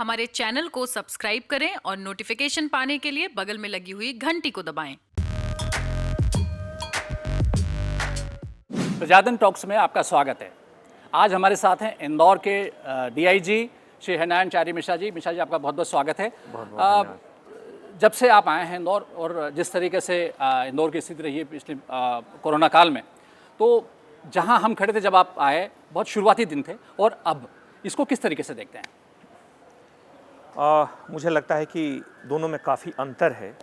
हमारे चैनल को सब्सक्राइब करें और नोटिफिकेशन पाने के लिए बगल में लगी हुई घंटी को दबाएं। प्रजातंत्र टॉक्स में आपका स्वागत है। आज हमारे साथ हैं इंदौर के डीआईजी श्री हरनारायण चारी मिश्रा जी। मिश्रा जी, आपका बहुत बहुत स्वागत है। जब से आप आए हैं इंदौर और जिस तरीके से इंदौर की स्थिति रही है पिछले कोरोना काल में, तो जहां हम खड़े थे जब आप आए, बहुत शुरुआती दिन थे, और अब इसको किस तरीके से देखते हैं? मुझे लगता है कि दोनों में काफ़ी अंतर है,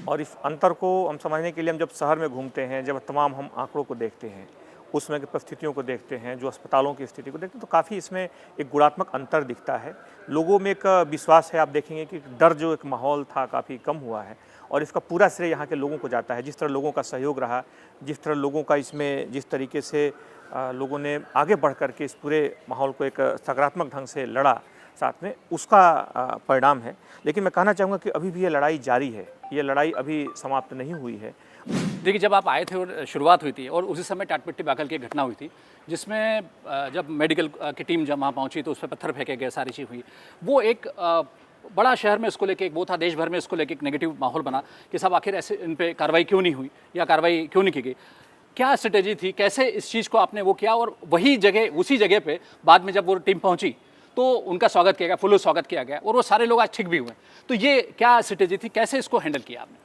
और इस अंतर को हम समझने के लिए हम जब शहर में घूमते हैं, जब तमाम हम आंकड़ों को देखते हैं, उसमें की परिस्थितियों को देखते हैं, जो अस्पतालों की स्थिति को देखते हैं, तो काफ़ी इसमें एक गुणात्मक अंतर दिखता है। लोगों में एक विश्वास है, आप देखेंगे कि डर जो एक माहौल था काफ़ी कम हुआ है, और इसका पूरा श्रेय यहाँ के लोगों को जाता है। जिस तरह लोगों का सहयोग रहा, जिस तरह लोगों का इसमें जिस तरीके से लोगों ने आगे बढ़ कर के इस पूरे माहौल को एक सकारात्मक ढंग से लड़ा साथ में, उसका परिणाम है। लेकिन मैं कहना चाहूँगा कि अभी भी ये लड़ाई जारी है, ये लड़ाई अभी समाप्त नहीं हुई है। देखिए, जब आप आए थे और शुरुआत हुई थी, और उसी समय टाटपट्टी बाकल की घटना हुई थी, जिसमें जब मेडिकल की टीम जब वहाँ पहुँची तो उस पर पत्थर फेंके गए, सारी चीज़ हुई। वो एक बड़ा शहर में इसको लेके एक वो था, देश भर में इसको लेके एक नेगेटिव माहौल बना कि सब आखिर ऐसे इन पे कार्रवाई क्यों नहीं हुई या कार्रवाई क्यों नहीं की गई। क्या स्ट्रेटेजी थी, कैसे इस चीज़ को आपने वो किया, और वही जगह उसी जगह पे बाद में जब वो टीम पहुंची तो उनका स्वागत किया गया, फुल स्वागत किया गया, और वो सारे लोग आज ठीक भी हुए। तो ये क्या स्ट्रेटेजी थी, कैसे इसको हैंडल किया आपने?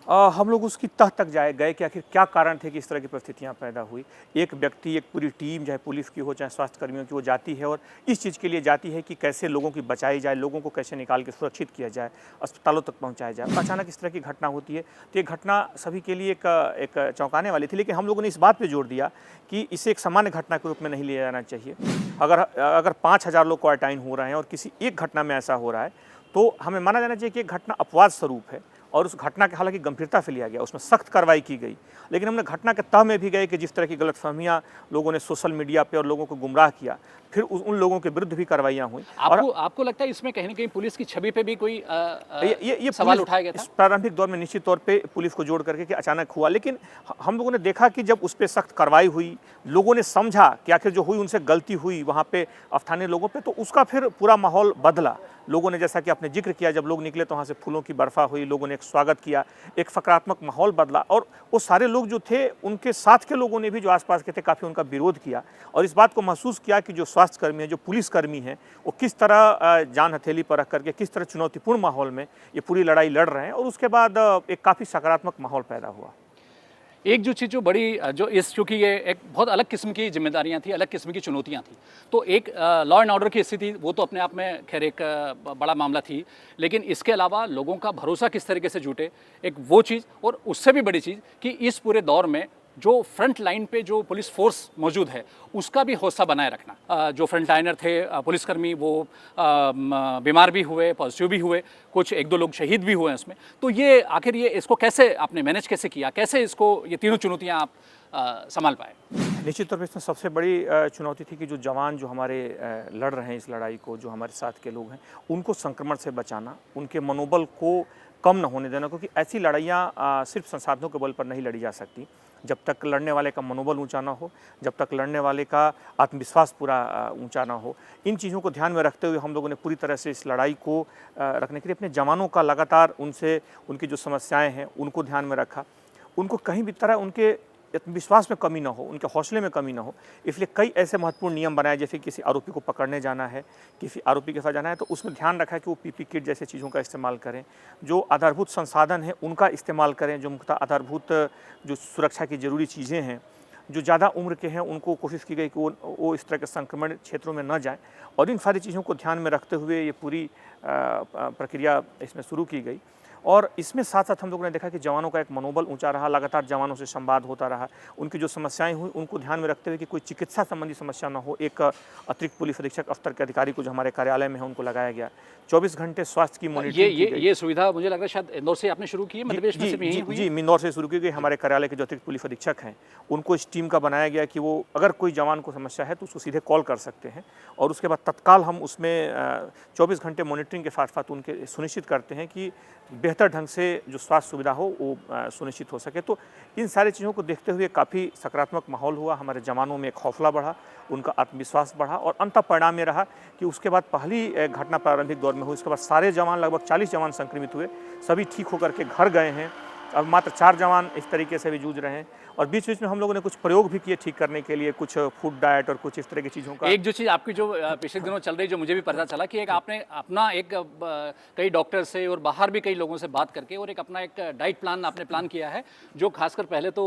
हम लोग उसकी तह तक गए कि आखिर क्या कारण थे कि इस तरह की परिस्थितियाँ पैदा हुई। एक व्यक्ति, एक पूरी टीम, चाहे पुलिस की हो चाहे स्वास्थ्य कर्मियों की, वो जाती है और इस चीज़ के लिए जाती है कि कैसे लोगों की बचाई जाए, लोगों को कैसे निकाल के सुरक्षित किया जाए, अस्पतालों तक पहुँचाया जाए। अचानक इस तरह की घटना होती है, तो ये घटना सभी के लिए एक चौंकाने वाली थी। लेकिन हम लोगों ने इस बात पर जोर दिया कि इसे एक सामान्य घटना के रूप में नहीं लिया जाना चाहिए। अगर 5000 लोग क्वारंटाइन हो रहे हैं और किसी एक घटना में ऐसा हो रहा है, तो हमें माना जाना चाहिए कि एक घटना अपवाद स्वरूप है, और उस घटना के हालांकि गंभीरता से लिया गया, उसमें सख्त कार्रवाई की गई। लेकिन हमने घटना के तह में भी गए कि जिस तरह की गलतफहमियां लोगों ने सोशल मीडिया पे और लोगों को गुमराह किया, फिर उन लोगों के विरुद्ध भी कार्रवाइयां हुई। आपको लगता है इसमें कहीं ना कहीं पुलिस की छवि पे भी कोई ये सवाल उठाया गया था? प्रारंभिक दौर में निश्चित तौर पे पुलिस को जोड़ करके कि अचानक हुआ, लेकिन हम लोगों ने देखा कि जब उस पर सख्त कार्रवाई हुई, लोगों ने समझा कि आखिर जो हुई उनसे गलती हुई वहाँ पे स्थानीय लोगों पे, तो उसका फिर पूरा माहौल बदला। लोगों ने, जैसा कि आपने जिक्र किया, जब लोग निकले तो वहाँ से फूलों की बर्फा हुई, लोगों ने एक स्वागत किया, एक सकारात्मक माहौल बदला, और वो सारे लोग जो थे, उनके साथ के लोगों ने भी, जो आसपास के थे, काफ़ी उनका विरोध किया, और इस बात को महसूस किया कि जो स्वास्थ्यकर्मी हैं, जो पुलिसकर्मी हैं, वो किस तरह जान हथेली पर रख करके किस तरह चुनौतीपूर्ण माहौल में ये पूरी लड़ाई लड़ रहे हैं, और उसके बाद एक काफ़ी सकारात्मक माहौल पैदा हुआ। एक जो चीज़ चूँकि ये एक बहुत अलग किस्म की जिम्मेदारियां थी, अलग किस्म की चुनौतियां थी, तो एक लॉ एंड ऑर्डर की स्थिति, वो तो अपने आप में खैर एक बड़ा मामला थी, लेकिन इसके अलावा लोगों का भरोसा किस तरीके से जुटे, एक वो चीज़, और उससे भी बड़ी चीज़ कि इस पूरे दौर में जो फ्रंट लाइन पे जो पुलिस फोर्स मौजूद है, उसका भी हौसला बनाए रखना। जो फ्रंट लाइनर थे पुलिसकर्मी, वो बीमार भी हुए, पॉजिटिव भी हुए, कुछ एक दो लोग शहीद भी हुए उसमें। तो ये आखिर ये इसको कैसे आपने मैनेज कैसे किया, कैसे इसको ये तीनों चुनौतियां आप संभाल पाए? निश्चित तौर पर इसमें सबसे बड़ी चुनौती थी कि जो जवान जो हमारे लड़ रहे हैं इस लड़ाई को, जो हमारे साथ के लोग हैं, उनको संक्रमण से बचाना, उनके मनोबल को कम न होने देना, क्योंकि ऐसी लड़ाइयाँ सिर्फ संसाधनों के बल पर नहीं लड़ी जा सकती। जब तक लड़ने वाले का मनोबल ऊंचा ना हो, जब तक लड़ने वाले का आत्मविश्वास पूरा ऊंचा ना हो, इन चीज़ों को ध्यान में रखते हुए हम लोगों ने पूरी तरह से इस लड़ाई को रखने के लिए अपने जवानों का लगातार उनसे, उनकी जो समस्याएं हैं उनको ध्यान में रखा। उनको कहीं भी तरह उनके विश्वास में कमी ना हो, उनके हौसले में कमी ना हो, इसलिए कई ऐसे महत्वपूर्ण नियम बनाए, जैसे किसी आरोपी को पकड़ने जाना है, किसी आरोपी के साथ जाना है, तो उसमें ध्यान रखा है कि वो पीपी किट जैसे चीज़ों का इस्तेमाल करें, जो आधारभूत संसाधन हैं उनका इस्तेमाल करें, जो मुख्यतः आधारभूत जो सुरक्षा की ज़रूरी चीज़ें हैं, जो ज़्यादा उम्र के हैं उनको कोशिश की गई कि वो इस तरह के संक्रमण क्षेत्रों में न जाएँ, और इन सारी चीज़ों को ध्यान में रखते हुए ये पूरी प्रक्रिया इसमें शुरू की गई। और इसमें साथ साथ हम लोगों ने देखा कि जवानों का एक मनोबल ऊंचा रहा, लगातार जवानों से संवाद होता रहा, उनकी जो समस्याएं हुई उनको ध्यान में रखते हुए कि कोई चिकित्सा संबंधी समस्या ना हो, एक अतिरिक्त पुलिस अधीक्षक स्तर के अधिकारी को जो हमारे कार्यालय में है उनको लगाया गया। 24 घंटे स्वास्थ्य की मॉनिटरिंग की गई। ये सुविधा मुझे लग रहा है शायद इंदौर से आपने शुरू की है, मध्य प्रदेश में सिर्फ यहीं हुई? जी, इंदौर से शुरू की गई। हमारे कार्यालय के जो अतिरिक्त पुलिस अधीक्षक हैं, उनको इस टीम का बनाया गया कि वो अगर कोई जवान को समस्या है तो उसको सीधे कॉल कर सकते हैं, और उसके बाद तत्काल हम उसमें 24 घंटे मॉनिटरिंग के साथ साथ उनके सुनिश्चित करते हैं कि बेहतर ढंग से जो स्वास्थ्य सुविधा हो वो सुनिश्चित हो सके। तो इन सारी चीज़ों को देखते हुए काफ़ी सकारात्मक माहौल हुआ, हमारे जवानों में एक हौसला बढ़ा, उनका आत्मविश्वास बढ़ा और अंततः परिणाम ये रहा कि उसके बाद पहली घटना प्रारंभिक दौर में हुई, उसके बाद सारे जवान, लगभग 40 जवान संक्रमित हुए, सभी ठीक होकर के घर गए हैं। अब मात्र 4 जवान इस तरीके से भी जूझ रहे हैं और बीच-बीच में हम लोगों ने कुछ प्रयोग भी किए ठीक करने के लिए, कुछ फूड डाइट और कुछ इस तरह की चीज़ों का। एक जो चीज़ आपकी जो पिछले दिनों चल रही, जो मुझे भी पता चला कि एक आपने अपना एक कई डॉक्टर से और बाहर भी कई लोगों से बात करके और एक अपना एक डाइट प्लान आपने प्लान किया है, जो खासकर पहले तो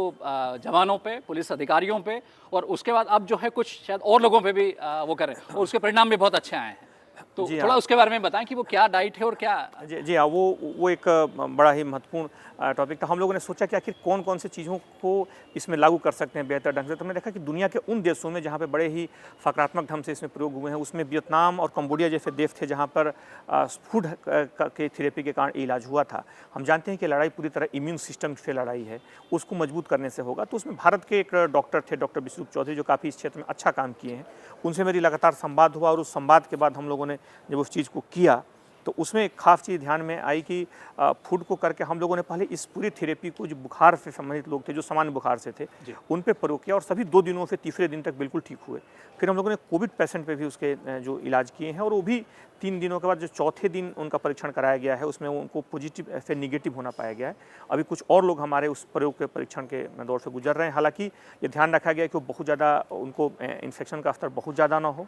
जवानों पे, पुलिस अधिकारियों पे और उसके बाद अब जो है कुछ शायद और लोगों पे भी वो कर रहे हैं और उसके परिणाम भी बहुत अच्छे आए हैं। तो जी थोड़ा हाँ। उसके बारे में बताएं कि वो क्या डाइट है और क्या। जी हाँ, वो एक बड़ा ही महत्वपूर्ण टॉपिक था। हम लोगों ने सोचा कि आखिर कौन-कौन सी चीज़ों को इसमें लागू कर सकते हैं बेहतर ढंग से। तो हमने देखा कि दुनिया के उन देशों में जहाँ पे बड़े ही सकारात्मक ढंग से इसमें प्रयोग हुए हैं, उसमें वियतनाम और कंबोडिया जैसे देश थे जहाँ पर फूड के थेरेपी के कारण इलाज हुआ था। हम जानते हैं कि लड़ाई पूरी तरह इम्यून सिस्टम से लड़ाई है, उसको मजबूत करने से होगा। तो उसमें भारत के एक डॉक्टर थे, डॉक्टर विश्वरूप चौधरी, जो काफ़ी इस क्षेत्र में अच्छा काम किए हैं। उनसे मेरी लगातार संवाद हुआ और उस संवाद के बाद हम लोगों ने जब उस चीज़ को किया तो उसमें एक खास चीज़ ध्यान में आई कि फूड को करके हम लोगों ने पहले इस पूरी थेरेपी को, जो बुखार से संबंधित लोग थे, जो सामान्य बुखार से थे, उन पे प्रयोग किया और सभी 2 दिनों से तीसरे दिन तक बिल्कुल ठीक हुए। फिर हम लोगों ने कोविड पेशेंट पे भी उसके जो इलाज किए हैं और वो भी 3 दिनों के बाद जो चौथे दिन उनका परीक्षण कराया गया है, उसमें उनको पॉजिटिव से नेगेटिव होना पाया गया है। अभी कुछ और लोग हमारे उस प्रयोग के परीक्षण के दौर से गुजर रहे हैं। हालाँकि ये ध्यान रखा गया है कि वो बहुत ज़्यादा, उनको इन्फेक्शन का स्तर बहुत ज़्यादा ना हो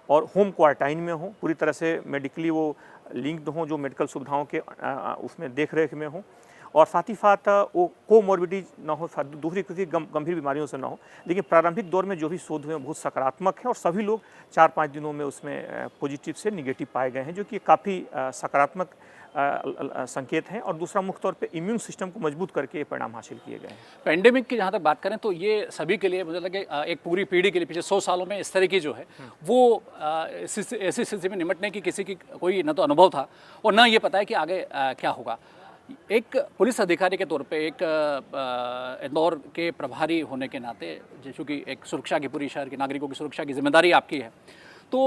और होम क्वारंटाइन में हो, पूरी तरह से मेडिकली वो लिंक्ड हों, जो मेडिकल सुविधाओं के उसमें देख रेख में हों और साथ ही साथ वो कोमॉर्बिडिटी ना हो, दूसरी किसी गंभीर बीमारियों से ना हो। लेकिन प्रारंभिक दौर में जो भी शोध हुए हैं बहुत सकारात्मक है और सभी लोग 4-5 दिनों में उसमें पॉजिटिव से निगेटिव पाए गए हैं, जो कि काफ़ी सकारात्मक संकेत हैं और दूसरा मुख्य तौर पे इम्यून सिस्टम को मजबूत करके ये परिणाम हासिल किए गए हैं। पेंडेमिक की जहाँ तक बात करें तो ये सभी के लिए मुझे लगे एक पूरी पीढ़ी के लिए पिछले 100 सालों में इस तरह की जो है वो ऐसी स्थिति में निपटने की किसी की कोई न तो अनुभव था और न ये पता है कि आगे क्या होगा। एक पुलिस अधिकारी के तौर पे, एक इंदौर के प्रभारी होने के नाते, चूँकि एक सुरक्षा की, पूरी शहर के नागरिकों की सुरक्षा की जिम्मेदारी आपकी है, तो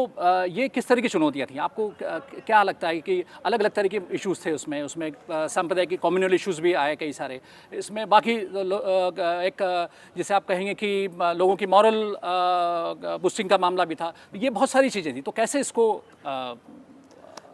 ये किस तरह की चुनौतियाँ थी आपको? क्या लगता है कि अलग अलग तरह के इश्यूज़ थे उसमें सांप्रदायिक कम्युनल इश्यूज़ भी आए कई सारे, इसमें बाकी एक जिसे आप कहेंगे कि लोगों की मॉरल बूस्टिंग का मामला भी था, ये बहुत सारी चीज़ें थी। तो कैसे इसको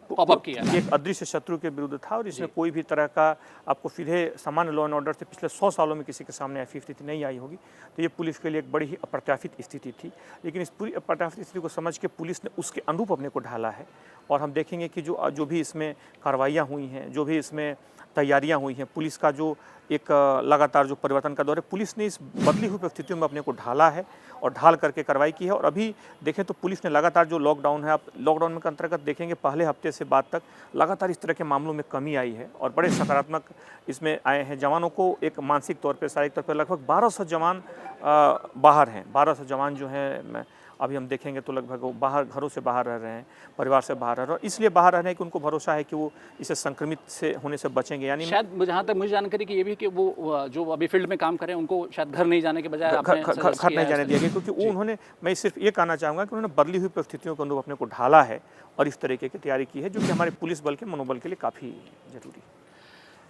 पॉपअप किया? ये एक अदृश्य शत्रु के विरुद्ध था और इसमें कोई भी तरह का आपको सीधे सामान्य लॉ एंड ऑर्डर से पिछले 100 सालों में किसी के सामने ऐसी स्थिति नहीं आई होगी। तो ये पुलिस के लिए एक बड़ी ही अप्रत्याशित स्थिति थी, लेकिन इस पूरी अप्रत्याशित स्थिति को समझ के पुलिस ने उसके अनुरूप अपने को ढाला है और हम देखेंगे कि जो भी इसमें कार्रवाइयाँ हुई हैं, जो भी इसमें तैयारियां हुई हैं, पुलिस का जो एक लगातार जो परिवर्तन का दौर है, पुलिस ने इस बदली हुई परिस्थितियों में अपने को ढाला है और ढाल करके कार्रवाई की है। और अभी देखें तो पुलिस ने लगातार जो लॉकडाउन है, आप लॉकडाउन के अंतर्गत देखेंगे पहले हफ्ते से बाद तक लगातार इस तरह के मामलों में कमी आई है और बड़े सकारात्मक इसमें आए हैं। जवानों को एक मानसिक तौर पर, शारीरिक तौर पर लगभग 1200 जवान बाहर हैं। 1200 जवान जो हैं अभी हम देखेंगे तो लगभग वो बाहर, घरों से बाहर रह रहे हैं, परिवार से बाहर रह रहे हैं और इसलिए बाहर रह रहे हैं कि उनको भरोसा है कि वो इसे संक्रमित से होने से बचेंगे। यानी शायद जहाँ तक मुझे जानकारी कि ये भी कि वो जो अभी फील्ड में काम करें उनको शायद घर नहीं जाने के बजाय घर नहीं जाने दिया गया, क्योंकि वो उन्होंने, मैं सिर्फ ये कहना चाहूँगा कि उन्होंने बदली हुई परिस्थितियों के अनुरूप अपने को ढाला है और इस तरीके की तैयारी की है, जो कि हमारे पुलिस बल के मनोबल के लिए काफ़ी ज़रूरी है।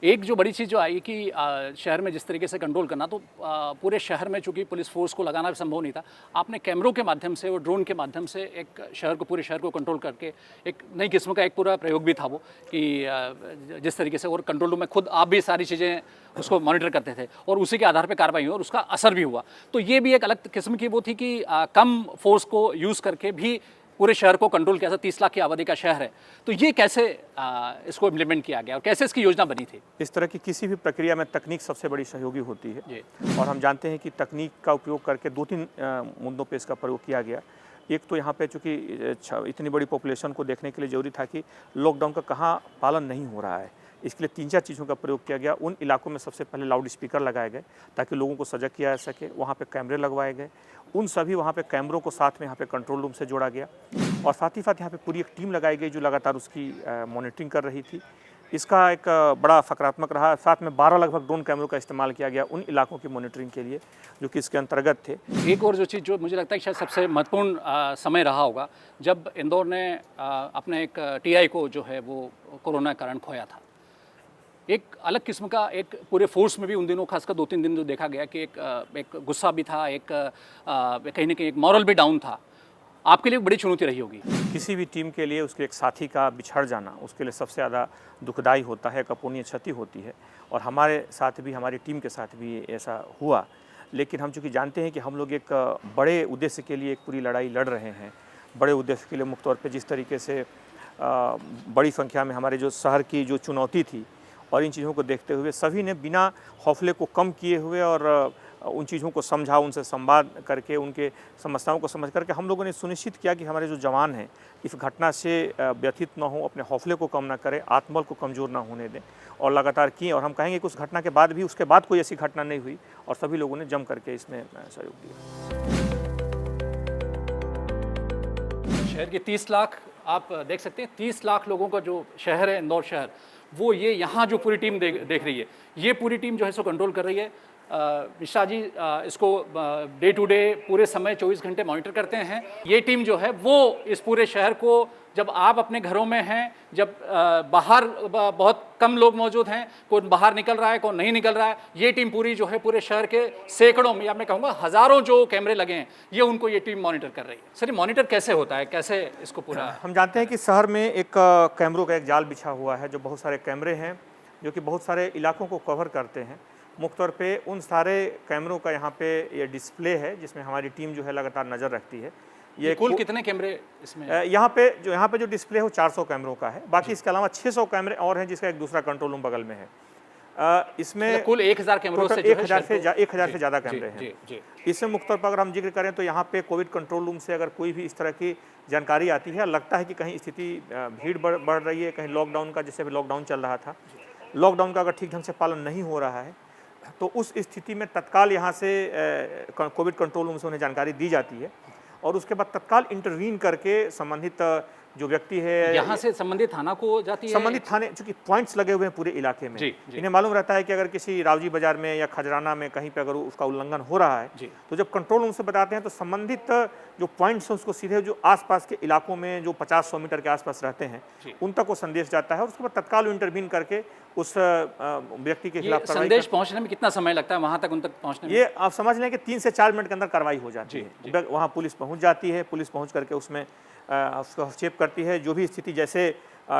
एक जो बड़ी चीज़ जो आई कि शहर में जिस तरीके से कंट्रोल करना, तो पूरे शहर में चूंकि पुलिस फोर्स को लगाना भी संभव नहीं था, आपने कैमरों के माध्यम से और ड्रोन के माध्यम से एक शहर को, पूरे शहर को कंट्रोल करके एक नई किस्म का एक पूरा प्रयोग भी था वो, कि जिस तरीके से, और कंट्रोल रूम में खुद आप भी सारी चीज़ें उसको मॉनिटर करते थे और उसी के आधार पर कार्रवाई हुई और उसका असर भी हुआ। तो ये भी एक अलग किस्म की वो थी कि कम फोर्स को यूज़ करके भी पूरे शहर को कंट्रोल किया। 30 लाख की आबादी का शहर है, तो ये कैसे इसको इम्प्लीमेंट किया गया और कैसे इसकी योजना बनी थी? इस तरह की किसी भी प्रक्रिया में तकनीक सबसे बड़ी सहयोगी होती है और हम जानते हैं कि तकनीक का उपयोग करके 2-3 मुद्दों पे इसका प्रयोग किया गया। एक तो यहाँ पे चूँकि इतनी बड़ी पॉपुलेशन को देखने के लिए ज़रूरी था कि लॉकडाउन का कहाँ पालन नहीं हो रहा है, इसके लिए 3-4 चीज़ों का प्रयोग किया गया। उन इलाकों में सबसे पहले लाउड स्पीकर लगाए गए ताकि लोगों को सजग किया जा सके। वहाँ पे कैमरे लगवाए गए, उन सभी वहाँ पे कैमरों को साथ में यहाँ पे कंट्रोल रूम से जोड़ा गया और साथ ही साथ यहाँ पे पूरी एक टीम लगाई गई जो लगातार उसकी मॉनिटरिंग कर रही थी। इसका एक बड़ा सकारात्मक रहा। साथ में 12 लगभग ड्रोन कैमरों का इस्तेमाल किया गया उन इलाकों की मॉनिटरिंग के लिए जो कि इसके अंतर्गत थे। एक और जो चीज़ जो मुझे लगता है कि शायद सबसे महत्वपूर्ण समय रहा होगा, जब इंदौर ने अपने एक TI को जो है वो कोरोना के कारण खोया था, एक अलग किस्म का एक पूरे फोर्स में भी उन दिनों खासकर 2-3 दिन जो देखा गया कि एक गुस्सा भी था, एक कहीं न कहीं एक मॉरल भी डाउन था। आपके लिए बड़ी चुनौती रही होगी। किसी भी टीम के लिए उसके एक साथी का बिछड़ जाना उसके लिए सबसे ज़्यादा दुखदाई होता है, एक अपूर्णीय क्षति होती है और हमारे साथ भी, हमारी टीम के साथ भी ऐसा हुआ। लेकिन हम चूँकि जानते हैं कि हम लोग एक बड़े उद्देश्य के लिए एक पूरी लड़ाई लड़ रहे हैं, बड़े उद्देश्य के लिए मुख्य तौर पे जिस तरीके से बड़ी संख्या में हमारे जो शहर की जो चुनौती थी और इन चीज़ों को देखते हुए सभी ने बिना हौसले को कम किए हुए और उन चीज़ों को समझा, उनसे संवाद करके, उनके समस्याओं को समझ करके हम लोगों ने सुनिश्चित किया कि हमारे जो जवान हैं इस घटना से व्यथित न हो, अपने हौसले को कम ना करें, आत्मबल को कमज़ोर ना होने दें और लगातार किए। और हम कहेंगे कि उस घटना के बाद भी, उसके बाद कोई ऐसी घटना नहीं हुई और सभी लोगों ने जम करके इसमें सहयोग दिया। शहर के 30 लाख आप देख सकते हैं, 30 लाख लोगों का जो शहर है इंदौर शहर, वो ये यहाँ जो पूरी टीम देख रही है, ये पूरी टीम जो है सो कंट्रोल कर रही है। मिश्रा जी इसको डे टू डे पूरे समय 24 घंटे मॉनिटर करते हैं। ये टीम जो है वो इस पूरे शहर को, जब आप अपने घरों में हैं, जब बाहर बहुत कम लोग मौजूद हैं, कौन बाहर निकल रहा है कौन नहीं निकल रहा है, ये टीम पूरी जो है पूरे शहर के सैकड़ों में या मैं कहूँगा हज़ारों जो कैमरे लगे हैं, ये उनको ये टीम मॉनिटर कर रही है। सर ये मॉनिटर कैसे होता है, कैसे इसको पूरा? हम जानते हैं कि शहर में एक कैमरों का एक जाल बिछा हुआ है, जो बहुत सारे कैमरे हैं जो कि बहुत सारे इलाकों को कवर करते हैं। मुख्य तौर पे उन सारे कैमरों का यहाँ पे ये डिस्प्ले है जिसमें हमारी टीम जो है लगातार नज़र रखती है। ये कुल कितने कैमरे इसमें? यहाँ पे जो डिस्प्ले है वो 400 कैमरों का है। बाकी इसके अलावा 600 कैमरे और हैं जिसका एक दूसरा कंट्रोल रूम बगल में है। इसमें कुल 1000 कैमरों से 1000 से ज़्यादा कैमरे हैं। इसमें मुख्य तौर पर अगर हम जिक्र करें तो यहाँ पे कोविड कंट्रोल रूम से अगर कोई भी इस तरह की जानकारी आती है, लगता है कि कहीं स्थिति भीड़ बढ़ रही है, कहीं लॉकडाउन का, जैसे अभी लॉकडाउन चल रहा था, लॉकडाउन का अगर ठीक ढंग से पालन नहीं हो रहा है तो उस स्थिति में तत्काल यहाँ से कोविड कंट्रोल रूम से उन्हें जानकारी दी जाती है और उसके बाद तत्काल इंटरवीन करके संबंधित जो व्यक्ति है, यहाँ से संबंधित थाना को जाती है। संबंधित थाने, चूंकि पॉइंट्स लगे हुए हैं पूरे इलाके में, इन्हें मालूम रहता है कि अगर किसी रावजी बाजार में या खजराना में कहीं पे अगर उसका उल्लंघन हो रहा है तो जब कंट्रोल रूम से बताते हैं तो संबंधित जो पॉइंट्स हैं उसको सीधे जो आसपास के इलाकों में जो 50-100 मीटर के आसपास रहते हैं उन तक वो संदेश जाता है और उसके बाद तत्काल इंटरवीन करके उस व्यक्ति के खिलाफ संदेश पहुंचने में कितना समय लगता है, वहां तक उन तक पहुंचने में? ये आप समझ लें कि 3 से 4 मिनट के अंदर कार्रवाई हो जाती है। वहाँ पुलिस पहुंच जाती है, पुलिस पहुंच करके उसमें उसको हस्तक्षेप करती है, जो भी स्थिति जैसे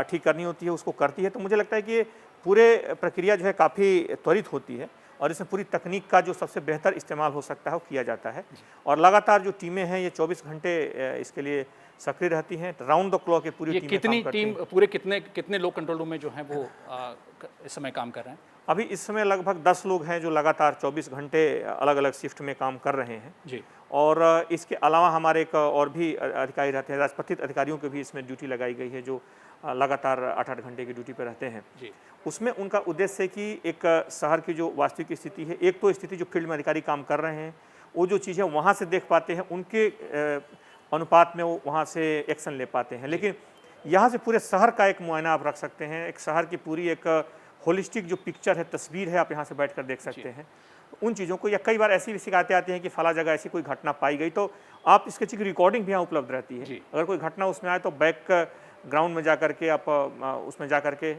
ठीक करनी होती है उसको करती है। तो मुझे लगता है कि ये पूरे प्रक्रिया जो है काफ़ी त्वरित होती है और इसमें पूरी तकनीक का जो सबसे बेहतर इस्तेमाल हो सकता है वो किया जाता है और लगातार जो टीमें हैं ये 24 घंटे इसके लिए सक्रिय रहती हैं, राउंड द क्लॉक ये पूरी कितनी टीम, पूरे कितने लोग कंट्रोल रूम में जो हैं वो इस समय काम कर रहे हैं? अभी इस समय लगभग 10 लोग हैं जो लगातार 24 घंटे अलग अलग शिफ्ट में काम कर रहे हैं जी। और इसके अलावा हमारे एक और भी अधिकारी रहते हैं, राजपत्रित अधिकारियों की भी इसमें ड्यूटी लगाई गई है जो लगातार 8-8 घंटे की ड्यूटी पर रहते हैं जी। उसमें उनका उद्देश्य है कि एक शहर की जो वास्तविक स्थिति है, एक तो स्थिति जो फील्ड में अधिकारी काम कर रहे हैं वो जो चीज़ें वहाँ से देख पाते हैं उनके अनुपात में वो वहाँ से एक्शन ले पाते हैं, लेकिन यहाँ से पूरे शहर का एक मुआयना आप रख सकते हैं, एक शहर की पूरी एक होलिस्टिक जो पिक्चर है, तस्वीर है, आप यहाँ से बैठकर देख सकते हैं उन चीज़ों को। या कई बार ऐसी भी शिकायतें आती हैं कि फला जगह ऐसी कोई घटना पाई गई तो आप इसके चीज़ की रिकॉर्डिंग भी यहाँ उपलब्ध रहती है। अगर कोई घटना उसमें आए तो बैक ग्राउंड में जा करके आप उसमें जा करके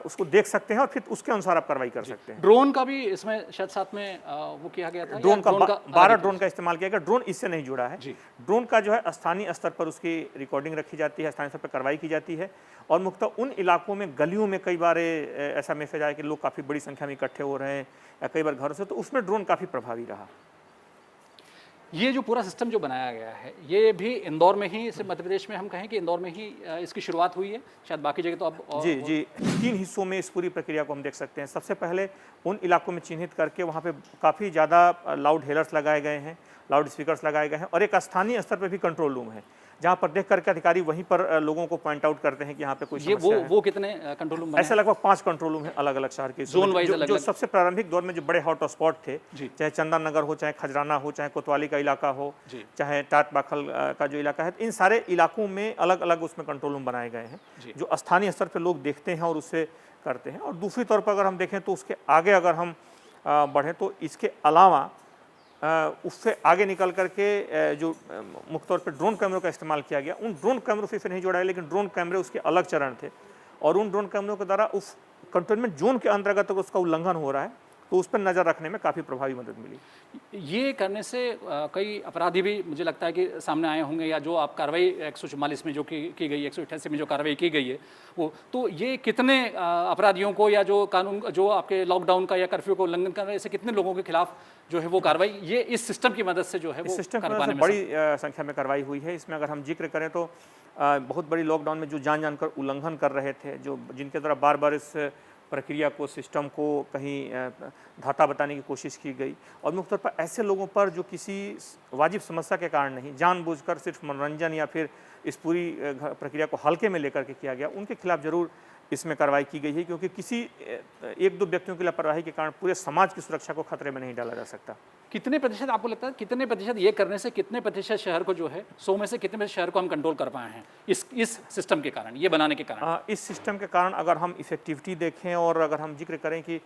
उसको देख सकते हैं और फिर उसके अनुसार आप कार्रवाई कर सकते हैं। ड्रोन का भी इसमें शायद साथ में वो किया गया था। ड्रोन का 12 ड्रोन का इस्तेमाल किया गया। ड्रोन इससे नहीं जुड़ा है। ड्रोन का जो है स्थानीय स्तर पर उसकी रिकॉर्डिंग रखी जाती है, स्थानीय स्तर पर कार्रवाई की जाती है और मुख्यतः उन इलाकों में गलियों में कई बार ऐसा मैसेज आया कि लोग काफ़ी बड़ी संख्या में इकट्ठे हो रहे हैं या कई बार घरों से, तो उसमें ड्रोन काफ़ी प्रभावी रहा। ये जो पूरा सिस्टम जो बनाया गया है ये भी इंदौर में ही, सिर्फ मध्य प्रदेश में हम कहें कि इंदौर में ही इसकी शुरुआत हुई है, शायद बाकी जगह तो अब जी 3 हिस्सों में इस पूरी प्रक्रिया को हम देख सकते हैं। सबसे पहले उन इलाकों में चिन्हित करके वहाँ पे काफ़ी ज़्यादा लाउड हेलर्स लगाए गए हैं, लाउड स्पीकर्स लगाए गए हैं और एक स्थानीय स्तर पर भी कंट्रोल रूम है जहाँ पर देख करके अधिकारी वहीं पर लोगों को पॉइंट आउट करते हैं कि यहाँ पे कोई समस्या है। वो कितने कंट्रोल रूम? ऐसे लगभग 5 कंट्रोल रूम है अलग अलग शहर के, जोन वाइज अलग। जो सबसे प्रारंभिक दौर में जो बड़े हॉट स्पॉट थे, चाहे चंदन नगर हो, चाहे खजराना हो, चाहे कोतवाली का इलाका हो, चाहे टाट बाखल का जो इलाका है, इन सारे इलाकों में अलग अलग उसमें कंट्रोल रूम बनाए गए हैं जो स्थानीय स्तर पर लोग देखते हैं और उससे करते हैं। और दूसरी तौर पर अगर हम देखें तो उसके आगे अगर हम बढ़ें तो इसके अलावा उससे आगे निकल करके जो मुख्य तौर पर ड्रोन कैमरों का इस्तेमाल किया गया, उन ड्रोन कैमरों से नहीं जोड़ा है, लेकिन ड्रोन कैमरे उसके अलग चरण थे और उन ड्रोन कैमरों के द्वारा उस कंटेनमेंट जोन के अंतर्गत अगर उसका उल्लंघन हो रहा है तो उस पर नज़र रखने में काफ़ी प्रभावी मदद मिली। ये करने से कई अपराधी भी मुझे लगता है कि सामने आए होंगे, या जो आप कार्रवाई 144 में जो की गई, 188 में जो कार्रवाई की गई है वो, तो ये कितने अपराधियों को, या जो कानून जो आपके लॉकडाउन का या कर्फ्यू को उल्लंघन कर रहे हैं, ऐसे कितने लोगों के खिलाफ जो है वो कार्रवाई ये इस सिस्टम की मदद से जो है वो सिस्टम कर की पाने मदद में से बड़ी संख्या में कार्रवाई हुई है। इसमें अगर हम जिक्र करें तो बहुत बड़ी लॉकडाउन में जो जानकर उल्लंघन कर रहे थे, जो जिनके द्वारा बार बार इस प्रक्रिया को, सिस्टम को कहीं धाता बताने की कोशिश की गई, और मुख्य तौर पर ऐसे लोगों पर जो किसी वाजिब समस्या के कारण नहीं, जानबूझकर सिर्फ मनोरंजन या फिर इस पूरी प्रक्रिया को हल्के में लेकर के किया गया, उनके खिलाफ जरूर इसमें कार्रवाई की गई है, क्योंकि किसी एक दो व्यक्तियों की लापरवाही के कारण पूरे समाज की सुरक्षा को खतरे में नहीं डाला जा सकता। कितने प्रतिशत आपको लगता है, कितने प्रतिशत ये करने से कितने प्रतिशत शहर को जो है 100 में से कितने प्रतिशत शहर को हम कंट्रोल कर पाए हैं इस सिस्टम के कारण, ये बनाने के कारण? इस सिस्टम के कारण अगर हम इफेक्टिविटी देखें और अगर हम जिक्र करें कि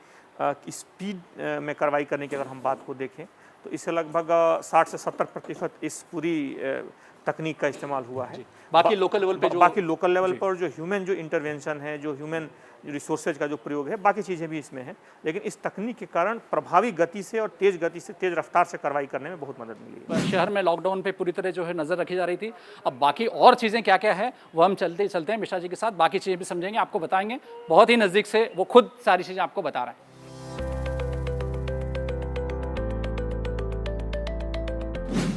स्पीड में कार्रवाई करने की अगर हम बात को देखें तो इससे लगभग 60 से 70% इस पूरी तकनीक का इस्तेमाल हुआ है। बाकी लोकल लेवल पे जो बाकी लोकल लेवल पर जो ह्यूमन जो इंटरवेंशन है, जो ह्यूमन रिसोर्सेज का जो प्रयोग है, बाकी चीज़ें भी इसमें हैं, लेकिन इस तकनीक के कारण प्रभावी गति से और तेज़ गति से, तेज़ रफ्तार से कार्रवाई करने में बहुत मदद मिली है। शहर में लॉकडाउन पे पूरी तरह जो है नज़र रखी जा रही थी। अब बाकी और चीज़ें क्या क्या है वो हम चलते चलते हैं मिश्रा जी के साथ, बाकी चीज़ें भी समझेंगे, आपको बताएंगे बहुत ही नज़दीक से, वो खुद सारी चीज़ें आपको बता रहे हैं।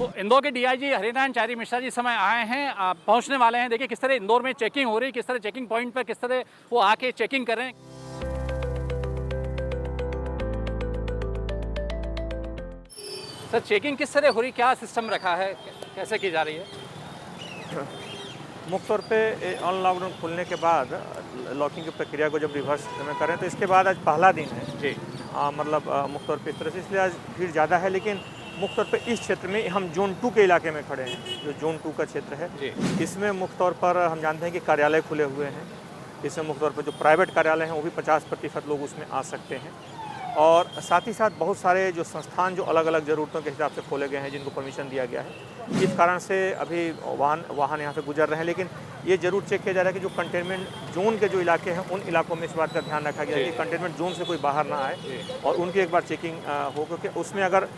तो इंदौर के डीआईजी हरिनारायण चारी मिश्रा जी समय आए हैं, आप पहुंचने वाले हैं। देखिए किस तरह इंदौर में चेकिंग हो रही है, किस तरह चेकिंग पॉइंट पर किस तरह वो आके चेकिंग कर रहे हैं। सर चेकिंग किस तरह हो रही, क्या सिस्टम रखा है, कैसे की जा रही है? मुख्य तौर पे ऑन लॉकडाउन खुलने के बाद लॉकिंग की प्रक्रिया को जब रिवर्स में करें तो इसके बाद आज पहला दिन है जी। मतलब मुख्य तौर पे इस तरह से, इसलिए आज भीड़ ज़्यादा है, लेकिन मुख्य तौर पे इस क्षेत्र में हम जोन 2 के इलाके में खड़े हैं, जो जोन 2 का क्षेत्र है जी। इसमें मुख्य तौर पर हम जानते हैं कि कार्यालय खुले हुए हैं। इसमें मुख्य तौर पर जो प्राइवेट कार्यालय हैं वो भी 50% लोग उसमें आ सकते हैं, और साथ ही साथ बहुत सारे जो संस्थान जो अलग अलग ज़रूरतों के हिसाब से खोले गए हैं, जिनको परमिशन दिया गया है, इस कारण से अभी वाहन यहाँ से गुजर रहे हैं। लेकिन ये जरूर चेक किया जा रहा है कि जो कंटेनमेंट जोन के जो इलाके हैं उन इलाकों में इस बात का ध्यान रखा गया है कि कंटेनमेंट जोन से कोई बाहर ना आए, और उनकी एक बार चेकिंग हो, क्योंकि उसमें अगर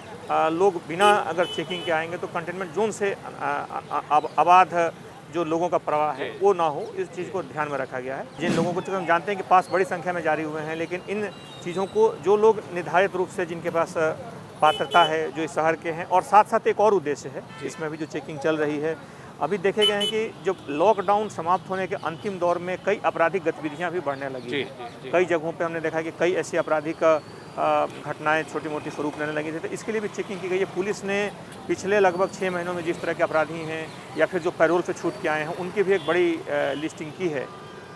लोग बिना अगर चेकिंग के आएंगे तो कंटेनमेंट जोन से आबाद जो लोगों का प्रवाह है वो ना हो, इस चीज़ को ध्यान में रखा गया है। जिन लोगों को, चूँकि हम जानते हैं कि पास बड़ी संख्या में जारी हुए हैं, लेकिन इन चीज़ों को जो लोग निर्धारित रूप से जिनके पास पात्रता है, जो इस शहर के हैं, और साथ साथ एक और उद्देश्य है इसमें भी जो चेकिंग चल रही है, अभी देखे गए हैं कि जब लॉकडाउन समाप्त होने के अंतिम दौर में कई आपराधिक गतिविधियां भी बढ़ने लगी हैं। कई जगहों पे हमने देखा कि कई ऐसी आपराधिक घटनाएं छोटी मोटी स्वरूप लेने लगी थी, तो इसके लिए भी चेकिंग की गई है। पुलिस ने पिछले लगभग 6 महीनों में जिस तरह के अपराधी हैं या फिर जो पैरोल से छूट के आए हैं, उनकी भी एक बड़ी लिस्टिंग की है,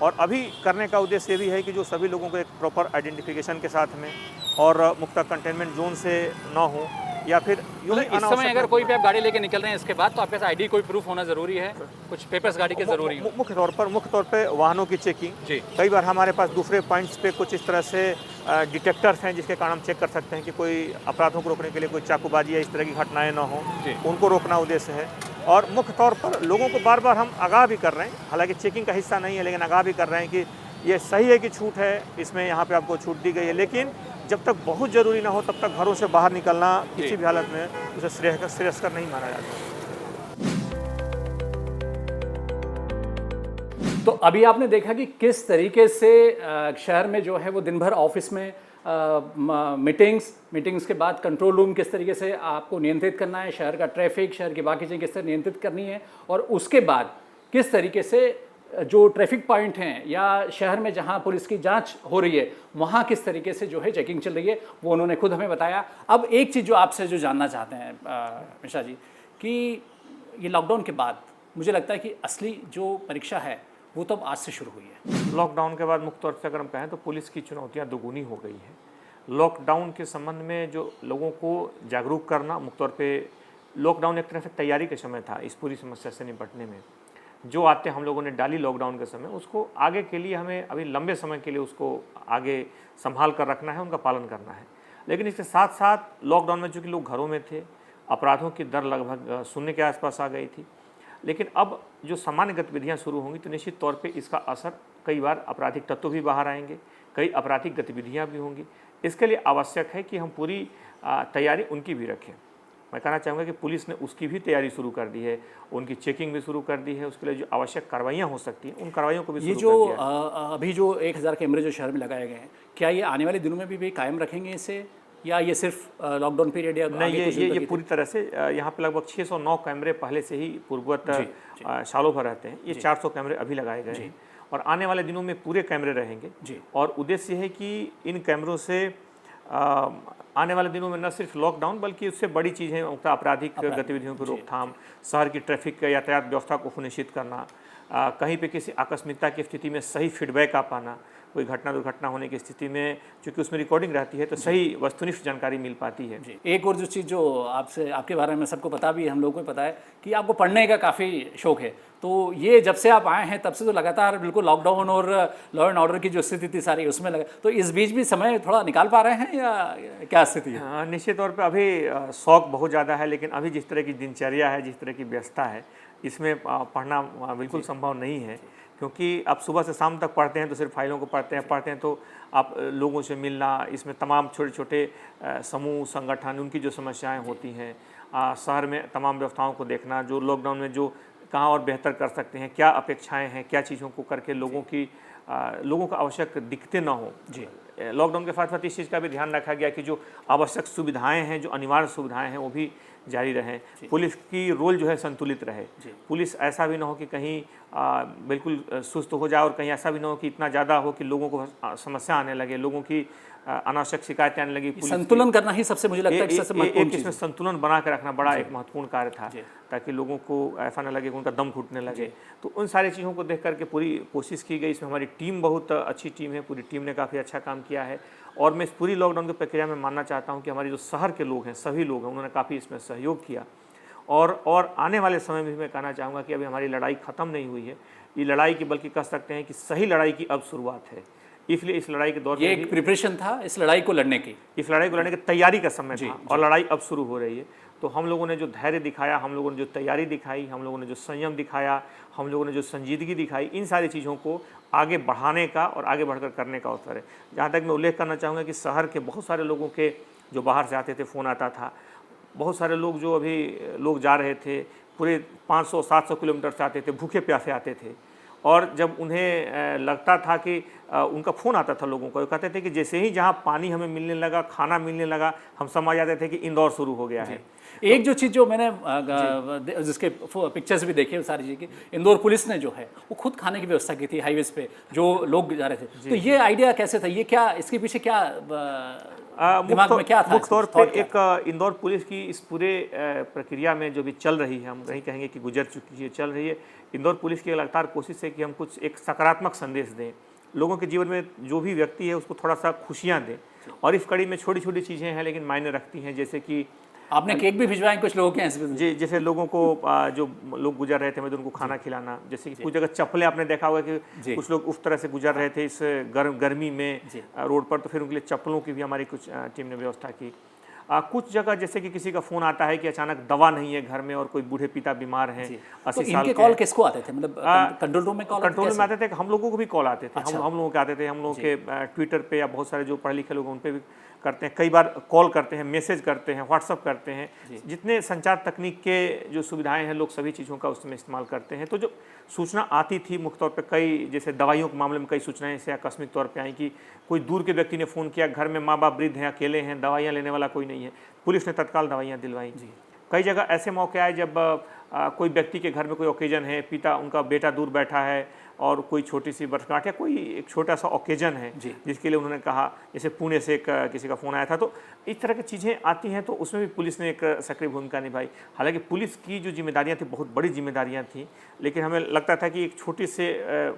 और अभी करने का उद्देश्य ये भी है कि जो सभी लोगों को एक प्रॉपर आइडेंटिफिकेशन के साथ में और मुक्त कंटेनमेंट जोन से ना हो, या फिर इस समय अगर कोई भी आप गाड़ी लेके निकल रहे हैं इसके बाद, तो आपके पास आईडी कोई प्रूफ होना जरूरी है, कुछ पेपर्स गाड़ी के जरूरी है। मुख्य तौर पर वाहनों की चेकिंग जी। कई बार हमारे पास दूसरे पॉइंट्स पे कुछ इस तरह से डिटेक्टर्स हैं जिसके कारण हम चेक कर सकते हैं कि कोई अपराधों को रोकने के लिए कोई चाकूबाजी या इस तरह की घटनाएं ना हो, उनको रोकना उद्देश्य है। और मुख्य तौर पर लोगों को बार बार हम आगाह भी कर रहे हैं, हालांकि चेकिंग का हिस्सा नहीं है, लेकिन आगाह भी कर रहे हैं कि ये सही है कि छूट है, इसमें यहाँ पे आपको छूट दी गई है, लेकिन जब तक बहुत ज़रूरी ना हो तब तक घरों से बाहर निकलना किसी भी हालत में उसे श्रेयस्कर नहीं माना जाता। तो अभी आपने देखा कि किस तरीके से शहर में जो है वो दिन भर ऑफिस में मीटिंग्स के बाद कंट्रोल रूम किस तरीके से आपको नियंत्रित करना है, शहर का ट्रैफिक, शहर की बाकी चीज़ें किस तरह नियंत्रित करनी है, और उसके बाद किस तरीके से जो ट्रैफिक पॉइंट हैं या शहर में जहां पुलिस की जांच हो रही है वहां किस तरीके से जो है चेकिंग चल रही है, वो उन्होंने खुद हमें बताया। अब एक चीज़ जो आपसे जो जानना चाहते हैं मिश्रा जी, कि ये लॉकडाउन के बाद मुझे लगता है कि असली जो परीक्षा है वो तो अब आज से शुरू हुई है। लॉकडाउन के बाद मुख्य तौर से अगर हम कहें तो पुलिस की चुनौतियाँ दोगुनी हो गई हैं। लॉकडाउन के संबंध में जो लोगों को जागरूक करना, मुख्य तौर पे लॉकडाउन एक तरह से तैयारी के समय था इस पूरी समस्या से निपटने में। जो आते हम लोगों ने डाली लॉकडाउन के समय, उसको आगे के लिए हमें अभी लंबे समय के लिए उसको आगे संभाल कर रखना है, उनका पालन करना है। लेकिन इसके साथ साथ लॉकडाउन में चूँकि लोग घरों में थे, अपराधों की दर लगभग शून्य के आसपास आ गई थी, लेकिन अब जो सामान्य गतिविधियां शुरू होंगी तो निश्चित तौर पे इसका असर, कई बार आपराधिक तत्व भी बाहर आएंगे, कई आपराधिक गतिविधियां भी होंगी। इसके लिए आवश्यक है कि हम पूरी तैयारी उनकी भी रखें। मैं कहना चाहूँगा कि पुलिस ने उसकी भी तैयारी शुरू कर दी है, उनकी चेकिंग भी शुरू कर दी है, उसके लिए जो आवश्यक कार्रवाइयाँ हो सकती हैं उन कार्रवाइयों को भी ये शुरू जो कर दिया है। अभी जो 1000 कैमरे जो शहर में लगाए गए हैं, क्या ये आने वाले दिनों में भी कायम रखेंगे इसे, या ये सिर्फ लॉकडाउन पीरियड या नहीं, आगे कुछ दिन तक ये ही थे? पूरी तरह से यहाँ पे लगभग 609 कैमरे पहले से ही पूर्ववत सालों भर रहते हैं। ये 400 कैमरे अभी लगाए गए हैं और आने वाले दिनों में पूरे कैमरे रहेंगे। और उद्देश्य है कि इन कैमरों से आने वाले दिनों में न सिर्फ लॉकडाउन बल्कि उससे बड़ी चीज़ें आपराधिक गतिविधियों की रोकथाम, शहर की ट्रैफिक यातायात व्यवस्था को सुनिश्चित करना, कहीं पे किसी आकस्मिकता की स्थिति में सही फीडबैक आ पाना, कोई घटना दुर्घटना होने की स्थिति में चूँकि उसमें रिकॉर्डिंग रहती है तो सही वस्तुनिष्ठ जानकारी मिल पाती है। एक और जो चीज़ जो आपसे आपके बारे में सबको पता भी है, हम लोगों को पता है कि आपको पढ़ने का काफ़ी शौक है, तो ये जब से आप आए हैं तब से तो लगातार बिल्कुल लॉकडाउन और लॉ एंड ऑर्डर की जो स्थिति थी सारी उसमें लगा, तो इस बीच भी समय थोड़ा निकाल पा रहे हैं या क्या स्थिति है? निश्चित तौर पे अभी शौक बहुत ज़्यादा है, लेकिन अभी जिस तरह की दिनचर्या है, जिस तरह की व्यस्तता है, इसमें पढ़ना बिल्कुल संभव नहीं है। क्योंकि आप सुबह से शाम तक पढ़ते हैं तो सिर्फ फाइलों को पढ़ते हैं तो आप लोगों से मिलना, इसमें तमाम छोटे छोटे समूह संगठन उनकी जो समस्याएं होती हैं, शहर में तमाम व्यवस्थाओं को देखना, जो लॉकडाउन में जो कहाँ और बेहतर कर सकते हैं, क्या अपेक्षाएं हैं, क्या चीज़ों को करके लोगों को आवश्यक दिक्कतें ना हो। लॉकडाउन के साथ साथ इस चीज़ का भी ध्यान रखा गया कि जो आवश्यक सुविधाएं हैं, जो अनिवार्य सुविधाएं हैं वो भी जारी रहें। पुलिस की रोल जो है संतुलित रहे। पुलिस ऐसा भी ना हो कि कहीं बिल्कुल सुस्त हो जाए और कहीं ऐसा भी ना हो कि इतना ज़्यादा हो कि लोगों को समस्या आने लगे, लोगों की अनावश्यक शिकायतें आने लगी। संतुलन करना ही सबसे मुझे लगता है कि सबसे महत्वपूर्ण चीज़ इसमें संतुलन बना के रखना बड़ा एक महत्वपूर्ण कार्य था, ताकि लोगों को ऐसा न लगे कि उनका दम घुटने लगे। तो उन सारी चीज़ों को देख करके पूरी कोशिश की गई। इसमें हमारी टीम बहुत अच्छी टीम है, पूरी टीम ने काफ़ी अच्छा काम किया है। और मैं इस पूरी लॉकडाउन की प्रक्रिया में मानना चाहता हूँ कि हमारे जो शहर के लोग हैं, सभी लोग हैं, उन्होंने काफ़ी इसमें सहयोग किया। और आने वाले समय में भी मैं कहना चाहूँगा कि अभी हमारी लड़ाई ख़त्म नहीं हुई है। ये लड़ाई की बल्कि कह सकते हैं कि सही लड़ाई की अब शुरुआत है। इसलिए इस लड़ाई के दौर ये एक प्रिपरेशन था इस लड़ाई को लड़ने की, इस लड़ाई को लड़ने की तैयारी का समय था और लड़ाई अब शुरू हो रही है। तो हम लोगों ने जो धैर्य दिखाया, हम लोगों ने जो तैयारी दिखाई, हम लोगों ने जो संयम दिखाया, हम लोगों ने जो संजीदगी दिखाई, इन सारी चीज़ों को आगे बढ़ाने का और आगे बढ़कर करने का अवसर है। जहाँ तक मैं उल्लेख करना चाहूँगा कि शहर के बहुत सारे लोगों के जो बाहर से आते थे फ़ोन आता था, बहुत सारे लोग जो अभी लोग जा रहे थे पूरे 500-700 किलोमीटर से आते थे, भूखे प्यासे आते थे। और जब उन्हें लगता था कि उनका फ़ोन आता था लोगों को, वो कहते थे कि जैसे ही जहाँ पानी हमें मिलने लगा, खाना मिलने लगा, हम समझ जाते थे कि इंदौर शुरू हो गया है। एक जो चीज़ जो मैंने जिसके पिक्चर्स भी देखे सारी चीज़ की, इंदौर पुलिस ने जो है वो खुद खाने की व्यवस्था की थी हाईवेज पे जो लोग जा रहे थे। तो ये आइडिया कैसे था, ये क्या इसके पीछे क्या दिमाग में क्या था? मुख्य तौर पर एक इंदौर पुलिस की इस पूरे प्रक्रिया में जो भी चल रही है, हम नहीं कहेंगे कि गुजर चुकी है, चल रही है। इंदौर पुलिस की लगातार कोशिश है कि हम कुछ एक सकारात्मक संदेश दें, लोगों के जीवन में जो भी व्यक्ति है उसको थोड़ा सा खुशियाँ दें। और इस कड़ी में छोटी छोटी चीज़ें हैं लेकिन मायने रखती हैं, जैसे कि आपने केक भी भिजवाए कुछ लोगों के हैं जी, जैसे लोगों को जो लोग गुजर रहे थे मैं तो उनको खाना खिलाना, जैसे कि कुछ जगह चप्पलें आपने देखा होगा कि कुछ लोग उस तरह से गुजर रहे थे इस गर्मी में रोड पर, तो फिर उनके लिए चप्पलों की भी हमारी कुछ टीम ने व्यवस्था की। कुछ जगह जैसे कि किसी का फ़ोन आता है कि अचानक दवा नहीं है घर में और कोई बूढ़े पिता बीमार हैं, 80 साल के। कॉल किसको आते थे, मतलब कंट्रोल रूम में कॉल? कंट्रोल रूम में आते थे, हम लोगों को भी कॉल आते थे। हम लोगों के आते थे, हम लोगों के ट्विटर पे या बहुत सारे जो पढ़े लिखे लोग उन पर भी करते हैं, कई बार कॉल करते हैं, मैसेज करते हैं, व्हाट्सअप करते हैं। जितने संचार तकनीक के जो सुविधाएं हैं लोग सभी चीज़ों का उसमें इस्तेमाल करते हैं। तो जो सूचना आती थी मुख्य तौर पे कई, जैसे दवाइयों के मामले में कई सूचनाएं ऐसे आकस्मिक तौर पे आई कि कोई दूर के व्यक्ति ने फ़ोन किया, घर में माँ बाप वृद्ध हैं, अकेले हैं, दवाइयाँ लेने वाला कोई नहीं है, पुलिस ने तत्काल दवाइयाँ दिलवाई। कई जगह ऐसे मौके आए जब कोई व्यक्ति के घर में कोई ओकेजन है, पिता उनका बेटा दूर बैठा है और कोई छोटी सी वर्षगांठ या कोई एक छोटा सा ओकेजन है जिसके लिए उन्होंने कहा, जैसे पुणे से किसी का फ़ोन आया था। तो इस तरह की चीज़ें आती हैं तो उसमें भी पुलिस ने एक सक्रिय भूमिका निभाई। हालांकि पुलिस की जो जिम्मेदारियां थी बहुत बड़ी जिम्मेदारियां थी, लेकिन हमें लगता था कि एक छोटे से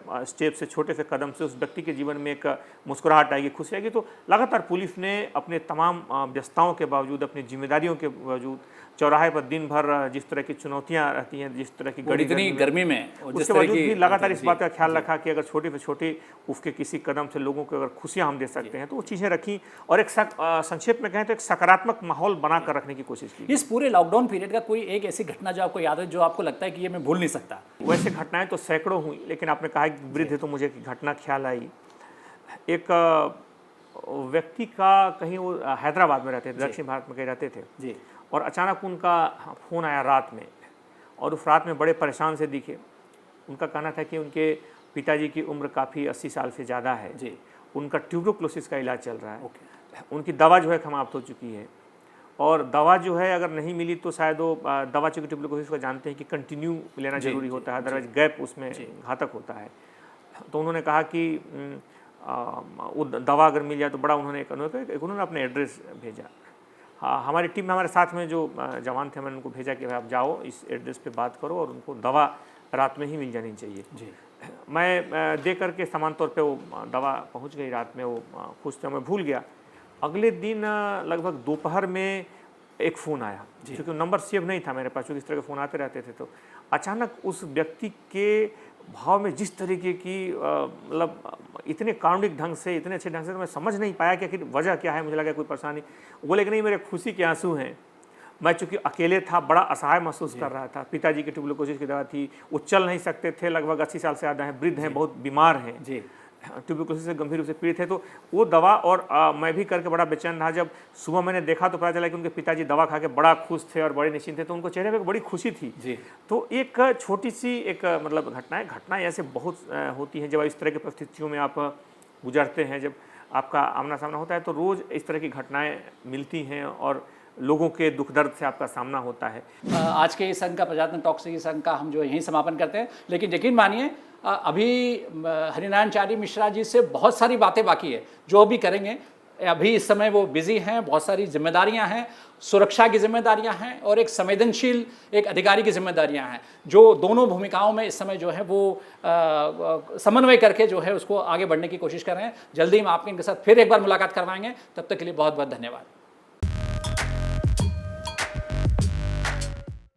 स्टेप से, छोटे से कदम से उस व्यक्ति के जीवन में एक मुस्कुराहट आएगी, खुशी आएगी। तो लगातार पुलिस ने अपने तमाम व्यस्तताओं के बावजूद, अपनी जिम्मेदारियों के बावजूद, चौराहे पर दिन भर जिस तरह की चुनौतियाँ रहती हैं, जिस तरह की इतनी गर्मी में, उसके बावजूद भी लगातार इस बात का ख्याल रखा कि अगर छोटे से छोटे उसके किसी कदम से लोगों को अगर खुशियाँ हम दे सकते हैं तो वो चीज़ें रखी और एक संक्षेप में कहें तो एक सकारात्मक माहौल बना कर रखने की कोशिश की। इस पूरे लॉकडाउन पीरियड का कोई एक ऐसी घटना जो आपको याद है, जो आपको लगता है कि ये मैं भूल नहीं सकता? वैसे घटनाएं तो सैकड़ों हुई, लेकिन आपने कहा कि वृद्ध है तो मुझे एक घटना ख्याल आई। एक व्यक्ति का कहीं वो हैदराबाद में रहते थे, दक्षिण भारत में कहीं रहते थे जी। और अचानक उनका फ़ोन आया रात में और उस रात में बड़े परेशान से दिखे। उनका कहना था कि उनके पिताजी की उम्र काफ़ी 80 साल से ज़्यादा है जी। उनका ट्यूबरक्लोसिस का इलाज चल रहा है। ओके। उनकी दवा जो है समाप्त हो चुकी है और दवा जो है अगर नहीं मिली तो शायद वो दवा, चूँकि ट्यूबरक्लोसिस को जानते हैं कि कंटिन्यू लेना जी, ज़रूरी जी, होता है, अदरवाइज गैप उसमें घातक होता है। तो उन्होंने कहा कि वो दवा अगर मिल जाए तो बड़ा उन्होंने अपने एड्रेस भेजा। हाँ, हमारी टीम में हमारे साथ में जो जवान थे, मैंने उनको भेजा कि भाई आप जाओ इस एड्रेस पे बात करो और उनको दवा रात में ही मिल जानी चाहिए। जी। मैं दे करके समान तौर पे वो दवा पहुंच गई रात में। वो कुछ तो मैं भूल गया। अगले दिन लगभग दोपहर में एक फ़ोन आया, क्योंकि नंबर सेव नहीं था मेरे पास, क्योंकि इस तरह के फ़ोन आते रहते थे। तो अचानक उस व्यक्ति के भाव में जिस तरीके की मतलब इतने कारुणिक ढंग से, इतने अच्छे ढंग से, तो मैं समझ नहीं पाया कि आखिर वजह क्या है। मुझे लगा कोई परेशानी। वो बोले कि नहीं, मेरे खुशी के आंसू हैं। मैं चूँकि अकेले था, बड़ा असहाय महसूस कर रहा था। पिताजी की ट्यूबरक्लोसिस की दवा थी, वो चल नहीं सकते थे, लगभग 80 साल से ज़्यादा हैं, वृद्ध हैं, बहुत बीमार हैं, जी। ट्यूबरक्लोसिस से गंभीर रूप से पीड़ित है। तो वो दवा और मैं भी करके बड़ा बेचैन रहा। जब सुबह मैंने देखा तो पता चला कि उनके पिताजी दवा खा के बड़ा खुश थे और बड़े निश्चिंत थे, तो उनको चेहरे पे बड़ी खुशी थी। जी। तो एक छोटी सी एक मतलब घटनाएं ऐसे बहुत होती हैं। जब इस तरह की परिस्थितियों में आप गुजरते हैं, जब आपका आमना सामना होता है, तो रोज़ इस तरह की घटनाएं मिलती हैं और लोगों के दुख दर्द से आपका सामना होता है। आज के इस संघ का, प्रजातंत्र टॉक्स के संघ का हम जो यहीं समापन करते हैं। लेकिन यकीन मानिए अभी हरिनारायण चारी मिश्रा जी से बहुत सारी बातें बाकी है जो भी करेंगे। अभी इस समय वो बिजी हैं, बहुत सारी जिम्मेदारियां हैं, सुरक्षा की जिम्मेदारियां हैं और एक संवेदनशील एक अधिकारी की जिम्मेदारियां हैं, जो दोनों भूमिकाओं में इस समय जो है वो समन्वय करके जो है उसको आगे बढ़ने की कोशिश कर रहे हैं। जल्दी हम आपके इनके साथ फिर एक बार मुलाकात करवाएंगे। तब तक के लिए बहुत बहुत धन्यवाद।